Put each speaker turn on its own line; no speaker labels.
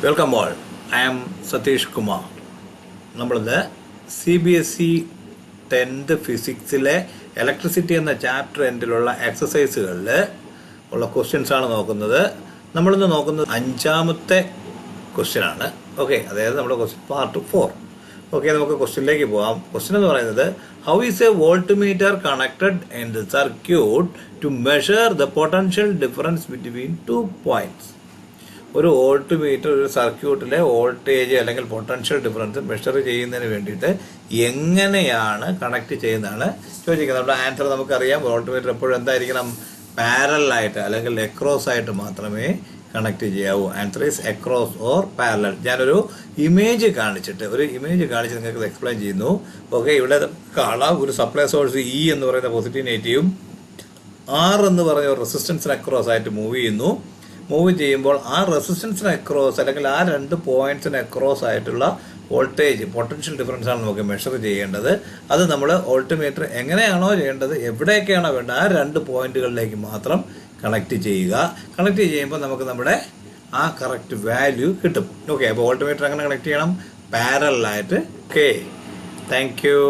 Welcome all. I am Satish Kumar. നമ്മളിന്ന് CBSE 10th ഫിസിക്സിലെ electricity എന്ന ചാപ്റ്റർ എൻഡിലുള്ള എക്സസൈസുകളിൽ ഉള്ള ക്വസ്റ്റ്യൻസാണ് നോക്കുന്നത്. നമ്മളിന്ന് നോക്കുന്നത് 5ാമത്തെ ക്വസ്റ്റ്യനാണ്. ഓക്കെ, അതായത് നമ്മുടെ ക്വസ്റ്റ്യൻ പാർട്ട് 4. ഓക്കെ, നമുക്ക് ക്വസ്റ്റ്യനിലേക്ക് പോകാം. ക്വസ്റ്റ്യൻ എന്ന് പറയുന്നത്, how is a voltmeter connected in the circuit to measure the potential difference between 2 points? ഒരു വോൾട്ട്മീറ്റർ ഒരു സർക്യൂട്ടിലെ വോൾട്ടേജ് അല്ലെങ്കിൽ പൊട്ടൻഷ്യൽ ഡിഫറൻസ് മെഷർ ചെയ്യുന്നതിന് വേണ്ടിയിട്ട് എങ്ങനെയാണ് കണക്ട് ചെയ്യുന്നതാണ് ചോദിക്കുന്നത്. നമ്മുടെ ആൻസർ നമുക്കറിയാം. വോൾട്ട്മീറ്റർ എപ്പോഴും എന്തായിരിക്കണം? പാരലായിട്ട് അല്ലെങ്കിൽ എക്രോസ് ആയിട്ട് മാത്രമേ കണക്ട് ചെയ്യാവൂ. Answer is across or parallel. ഞാനൊരു ഇമേജ് കാണിച്ചിട്ട് നിങ്ങൾക്ക് എക്സ്പ്ലെയിൻ ചെയ്യുന്നു. ഓക്കെ, ഇവിടെ കാണാം ഒരു സപ്ലൈ സോഴ്സ് ഇ എന്ന് പറയുന്ന പോസിറ്റീവ് നെഗറ്റീവും ആർ എന്ന് പറഞ്ഞ ഒരു റെസിസ്റ്റൻസിന് അക്രോസ് ആയിട്ട് മൂവ് ചെയ്യുമ്പോൾ ആ റെസിസ്റ്റൻസിന് അക്രോസ് അല്ലെങ്കിൽ ആ 2 പോയിന്റ്സിന് അക്രോസ് ആയിട്ടുള്ള വോൾട്ടേജ് പൊട്ടൻഷ്യൽ ഡിഫറൻസ് ആണ് നമുക്ക് മെഷർ ചെയ്യേണ്ടത്. അത് നമ്മൾ വോൾട്ട്മീറ്റർ എങ്ങനെയാണോ ചെയ്യേണ്ടത്, എവിടേക്കാണോ വേണ്ടത്, ആ 2 പോയിന്റുകളിലേക്ക് മാത്രം കണക്ട് ചെയ്യുക. കണക്ട് ചെയ്യുമ്പോൾ നമുക്ക് നമ്മുടെ ആ കറക്റ്റ് വാല്യൂ കിട്ടും. ഓക്കെ, അപ്പോൾ വോൾട്ട്മീറ്റർ എങ്ങനെ കണക്ട് ചെയ്യണം? പാരലായിട്ട്. Okay, thank U.